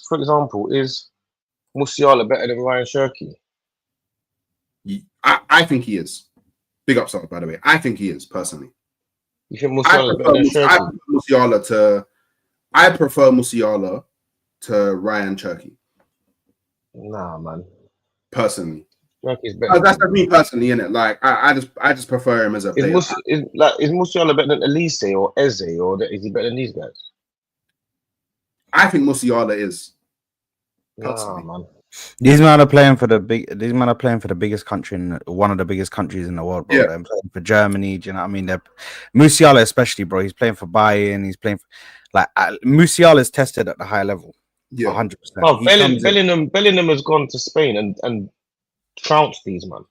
For example, is Musiala better than Ryan Cherky? I think he is. Big up, by the way. I think he is, personally. You think Musiala is better than Cherky? I prefer Musiala to Ryan Cherky. Nah, man. Personally. Cherky's better. That's me personally, innit? Like, I just prefer him as a player. Is Musiala better than Elise or Eze, or is he better than these guys? I think Musiala is. Nah, man. These men are playing for the biggest country in one of the biggest countries in the world, bro. Yeah. They're playing for Germany. Do you know what I mean? Musiala, especially, bro. He's playing for Bayern. He's playing for Musiala is tested at the high level. Yeah, 100%. Oh, Bellingham has gone to Spain and trounced these, man.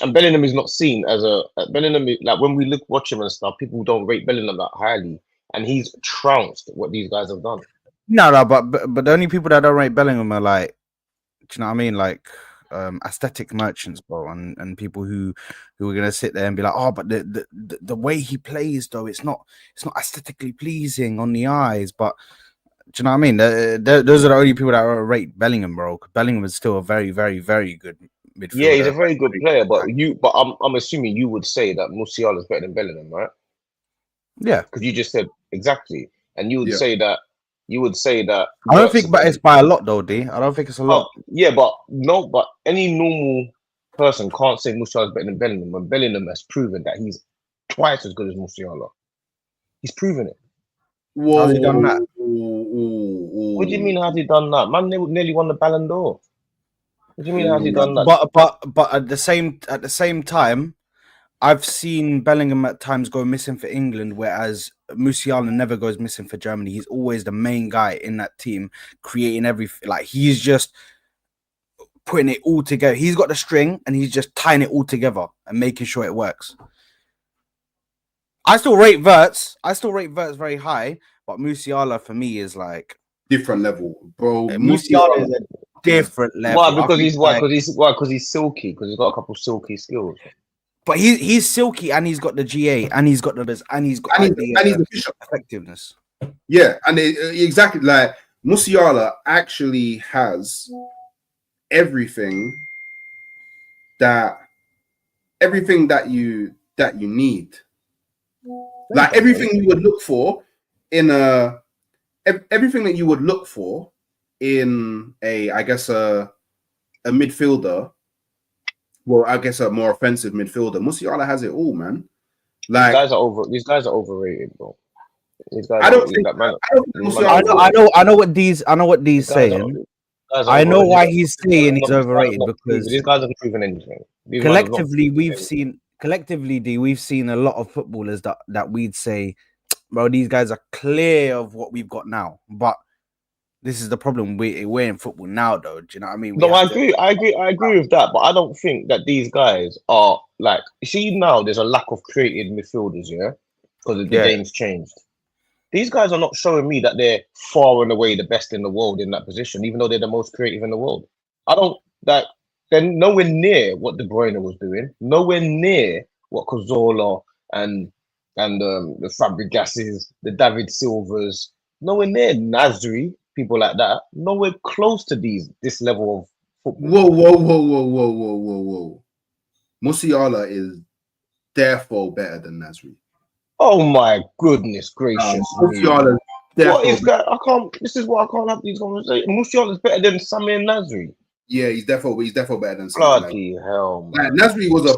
And Bellingham is not seen as Bellingham. Like when we watch him and stuff, people don't rate Bellingham that highly, and he's trounced what these guys have done. No, but the only people that don't rate Bellingham are like, do you know what I mean? Like aesthetic merchants, bro, and people who are gonna sit there and be like, oh, but the way he plays though, it's not aesthetically pleasing on the eyes. But do you know what I mean? Those are the only people that rate Bellingham, bro. Bellingham is still a very, very, very good midfielder. Yeah, he's a very good player, but I'm assuming you would say that Musiala is better than Bellingham, right? Yeah, because you just said exactly, and you would say that. You would say that. I don't think, but it's by a lot, though, D. I don't think it's a lot. Yeah, but any normal person can't say Musiala is better than Bellingham when Bellingham has proven that he's twice as good as Musiala. He's proven it. Whoa. How's he done that? What do you mean? How's he done that? Man nearly won the Ballon d'Or. What do you mean? How's he done that? But at the same time, I've seen Bellingham at times go missing for England, whereas Musiala never goes missing for Germany. He's always the main guy in that team, creating everything. Like, he's just putting it all together. He's got the string, and he's just tying it all together and making sure it works. I still rate Wirtz very high, but Musiala for me is like different level, bro. Musiala is a different level. Why? Because he's silky. Because he's got a couple silky skills. But he's silky, and he's got the GA, and he's got the effectiveness. Yeah, and exactly, like Musiala actually has everything that you need. Like everything you would look for in everything that you would look for in a midfielder. Well, I guess a more offensive midfielder. Musiala has it all, man. Like these guys are overrated, bro. These guys I don't think that, man. I know what these saying. I know why he's saying he's overrated because these guys haven't proven anything. Collectively, we've seen a lot of footballers that we'd say, bro, these guys are clear of what we've got now. But this is the problem. We're in football now, though. Do you know what I mean? I agree with that, but I don't think that these guys are like. See, now there's a lack of creative midfielders, yeah, because the game's changed. These guys are not showing me that they're far and away the best in the world in that position, even though they're the most creative in the world. I don't that they're nowhere near what De Bruyne was doing, nowhere near what Cazorla and the Fabregases, the David Silvas, nowhere near Nasri, people like that, nowhere close to this level of football. Whoa. Musiala is therefore better than Nasri. Oh my goodness gracious! Musiala. What is that? This is why I can't have these conversations. Musiala is better than Samir Nasri. Yeah, he's definitely better than Samir. Bloody hell, man. Nasri was a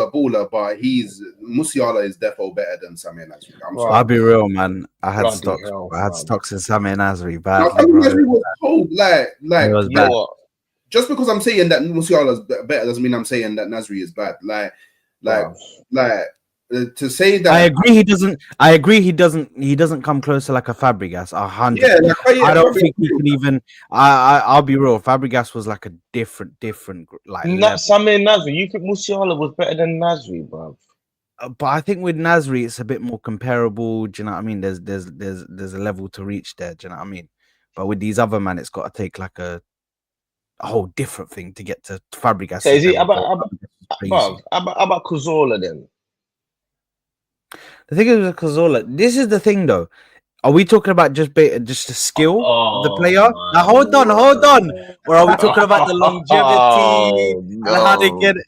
baller, but Musiala is definitely better than Samir Nasri. I'll be real, man. I had stocks in Samir Nasri. Nasri was cold. Like it was bad. Just because I'm saying that Musiala is better doesn't mean I'm saying that Nasri is bad. To say that I agree he doesn't come close to like a Fabregas 100. Yeah, I don't think he can even. I'll be real. Fabregas was like a different like. Not Samir Nasri. You think Musiala was better than Nasri, bro? But I think with Nasri it's a bit more comparable. Do you know what I mean? There's a level to reach there. Do you know what I mean? But with these other men, it's got to take like a whole different thing to get to Fabregas. So is he about Cazorla then? The thing is with Cazorla, this is the thing though. Are we talking about just the skill of the player? Man. Now hold on. Or are we talking about the longevity and how they get it?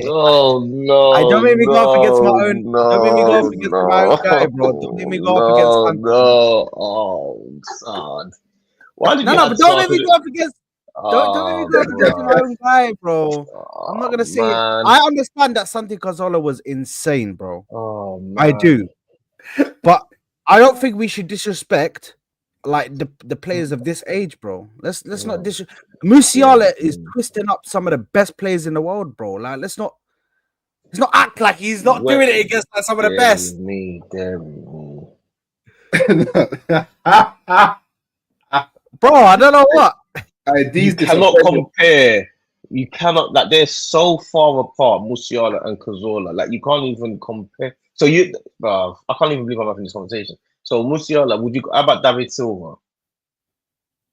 Oh no! I don't make me go up against my own. Don't make me go up against my own guy, bro. Don't make me go up against Santi. No! Oh, son. Why did you No, but don't make me go up against. Don't make me go up against my own guy, bro. I'm not gonna say it. I understand that Santi Cazorla was insane, bro. Oh man. I do, but I don't think we should disrespect like the players of this age, bro. Let's not Musiala is twisting up some of the best players in the world, bro. Like let's not act like he's not doing it against like, some of the best. Bro, I don't know what. You cannot compare. You cannot, like, they're so far apart, Musiala and Cazorla. Like, you can't even compare. So I can't even believe I'm having this conversation. So Musiala, how about David Silva?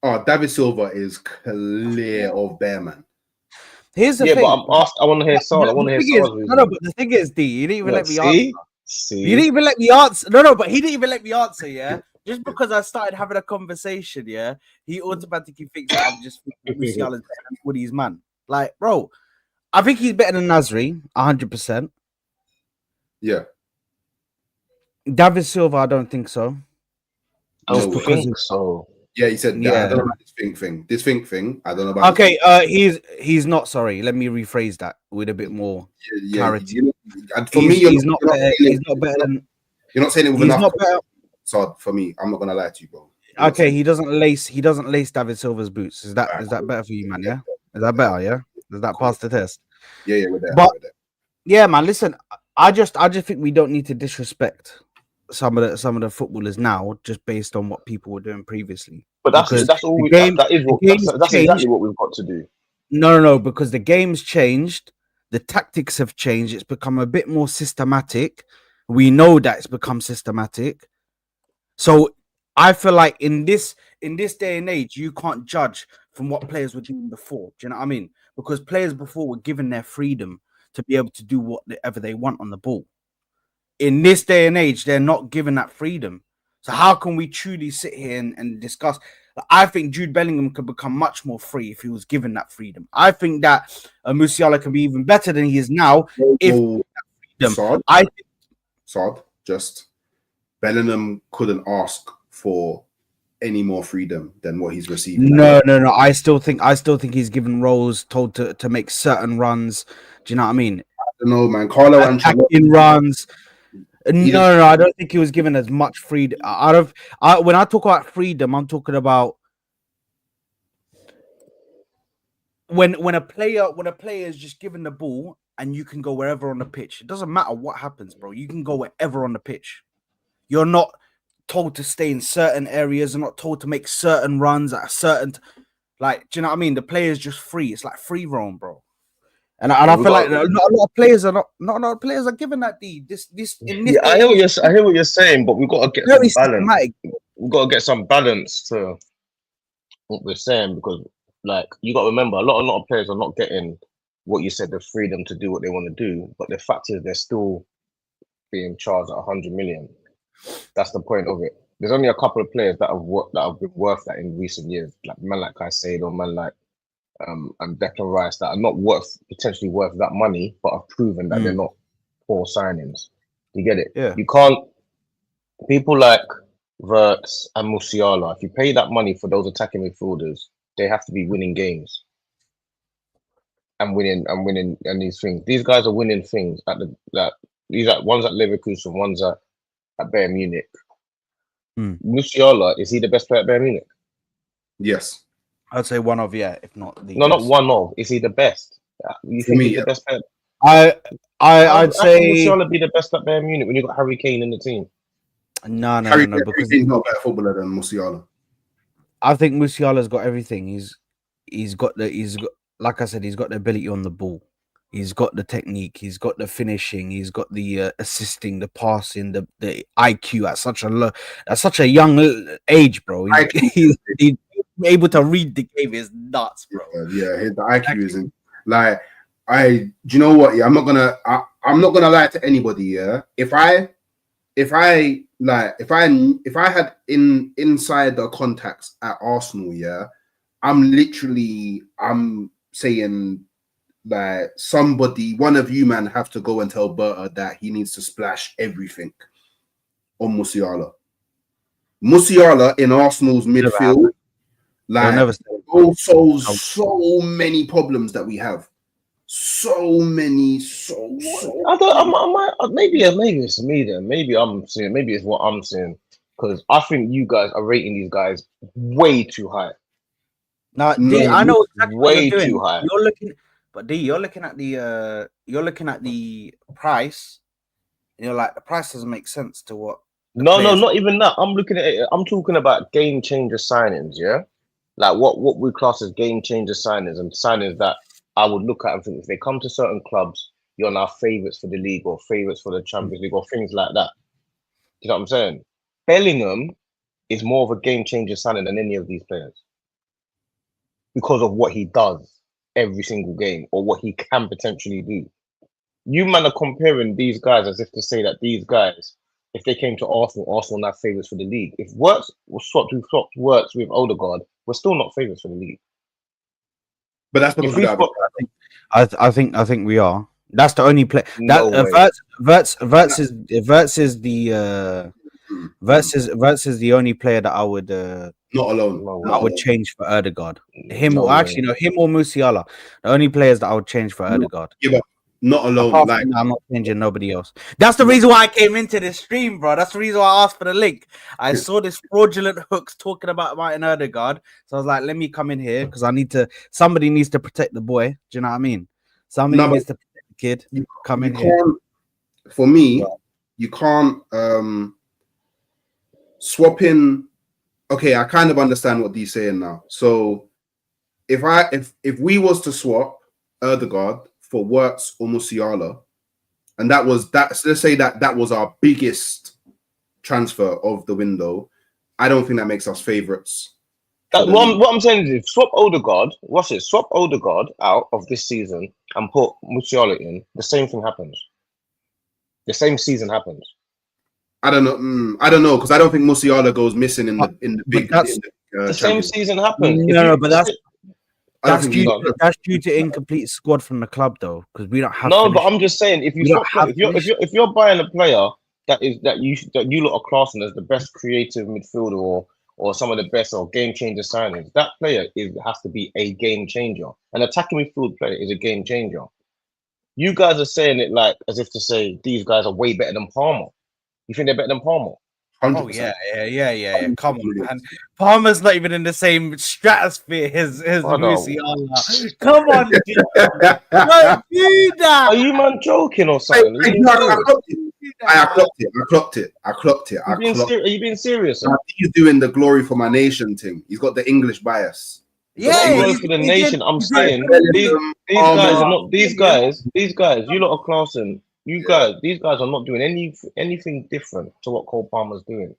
Oh, David Silva is clear of Bear, man. Here's the thing. But I want to hear Saul. I want to hear Saul. No, but the thing is, D, you didn't even let me answer. See? You didn't even let me answer. No, but he didn't even let me answer, yeah? Just because I started having a conversation, yeah, he automatically thinks that I'm just Musiala's better than Woody's man. Like, bro, I think he's better than Nasri, 100%. Yeah. David Silva, I don't think so. I don't think so. Yeah, he said, I don't know about this thing. This thing, I don't know about. Okay, he's not. Sorry, let me rephrase that with a bit more clarity. For me, he's not better. He's not better than. You're not saying it with he's enough. Not better. So for me, I'm not gonna lie to you, bro. Okay, he doesn't lace David Silva's boots. Is that better for you, man? Yeah, is that better? Yeah, does that pass the test? Yeah, we're there. But yeah, man, listen, I just think we don't need to disrespect some of the footballers now just based on what people were doing previously. But that's all. That's exactly what we've got to do. No, because the game's changed, the tactics have changed. It's become a bit more systematic. We know that it's become systematic. So I feel like in this day and age, you can't judge from what players were doing before. Do you know what I mean? Because players before were given their freedom to be able to do whatever they want on the ball. In this day and age, they're not given that freedom. So how can we truly sit here and discuss? I think Jude Bellingham could become much more free if he was given that freedom. I think that Musiala can be even better than he is now if freedom. Just Bellingham couldn't ask for any more freedom than what he's received. No. I still think he's given roles, told to make certain runs. Do you know what I mean? I don't know, man. Carlo Ancelotti runs. No, I don't think he was given as much freedom. When I talk about freedom, I'm talking about when a player is just given the ball and you can go wherever on the pitch. It doesn't matter what happens, bro. You can go wherever on the pitch. You're not told to stay in certain areas. You're not told to make certain runs at a certain like. Do you know what I mean? The player is just free. It's like free roam, bro. And I feel like not a lot of players are given that I hear what you're saying, but we've got to get some balance. We've got to get some balance to what we're saying because, like, you got to remember, a lot of players are not getting what you said, the freedom to do what they want to do. But the fact is, they're still being charged at 100 million. That's the point of it. There's only a couple of players that have been worth that in recent years, like man like Caicedo, man like and Declan Rice, that are not potentially worth that money, but have proven that they're not poor signings. You get it? Yeah. You can't. People like Wirtz and Musiala, if you pay that money for those attacking midfielders, they have to be winning games and winning and these things. These guys are winning things one's at Leverkusen, one's at Bayern Munich. Musiala, is he the best player at Bayern Munich? Yes. I'd say one of, if not the not one of. Is he the best? You think he's the best player? I'd say Musiala be the best at Bayern Munich when you got Harry Kane in the team. No, because he's not a better footballer than Musiala. I think Musiala's got everything. He's got like I said, he's got the ability on the ball. He's got the technique. He's got the finishing. He's got the assisting, the passing, the IQ at such a young age, bro. He's able to read the game is nuts, bro. Yeah, the IQ isn't like do you know what? Yeah, I'm not gonna lie to anybody. Yeah, if if I had insider contacts at Arsenal, yeah, I'm saying that somebody, one of you man, have to go and tell Berta that he needs to splash everything on Musiala. Musiala in Arsenal's midfield, like so many problems that we have. So many. I don't. Maybe it's me then. Maybe I'm seeing. Maybe it's what I'm seeing. Because I think you guys are rating these guys way too high. Now, D, I know exactly what way you're doing. too high. You're looking, but D, you're looking at the price, and you're like, the price doesn't make sense to what. No, not even that. I'm looking at it. I'm talking about game changer signings. Yeah, like what we class as game changer signings and signings that I would look at and think if they come to certain clubs, you're now favourites for the league or favourites for the Champions League or things like that. Do you know what I'm saying? Bellingham is more of a game changer signing than any of these players because of what he does every single game or what he can potentially do. You man are comparing these guys as if to say that these guys, if they came to Arsenal now favourites for the league. If Works was swapped Works with Odegaard, we're still not favourites for the league. But that's because I think we are. That's the only play. No way. Verts is the only player that I would not alone. I would change for Odegaard. Him or Musiala. The only players that I would change for Odegaard. Yeah, but not alone. Like, I'm not changing nobody else. That's the reason why I came into this stream, bro. That's the reason why I asked for the link. I saw this fraudulent hooks talking about Martin Odegaard, so I was like, let me come in here because somebody needs to protect the boy. Do you know what I mean? Somebody needs to protect the kid. Come in here. For me, you can't swap in. Okay, I kind of understand what D's saying now. So if we was to swap Odegaard for Works or Musiala, and let's say that was our biggest transfer of the window, I don't think that makes us favourites. What I'm saying is, swap Odegaard. What's it? Swap Odegaard out of this season and put Musiala in. The same thing happens. The same season happens. I don't know because I don't think Musiala goes missing in the big. The same season happens. No, but that's due to incomplete squad from the club, though, because we don't have. No, but I'm just saying, if you're buying a player that you lot are classing as the best creative midfielder or some of the best or game changer signings, that player has to be a game changer. An attacking midfield player is a game changer. You guys are saying it like as if to say these guys are way better than Palmer. You think they're better than Palmer? 100%. Oh yeah. Come on, man. Palmer's not even in the same stratosphere as Musiala. Come on, dude. Don't do that. Are you man joking or something? I clocked it. Are you being serious? He's doing the glory for my nation thing. He's got the English bias. Yeah, glory for the nation. I'm saying these guys are not these guys. You lot are classing. These guys are not doing anything different to what Cole Palmer's doing.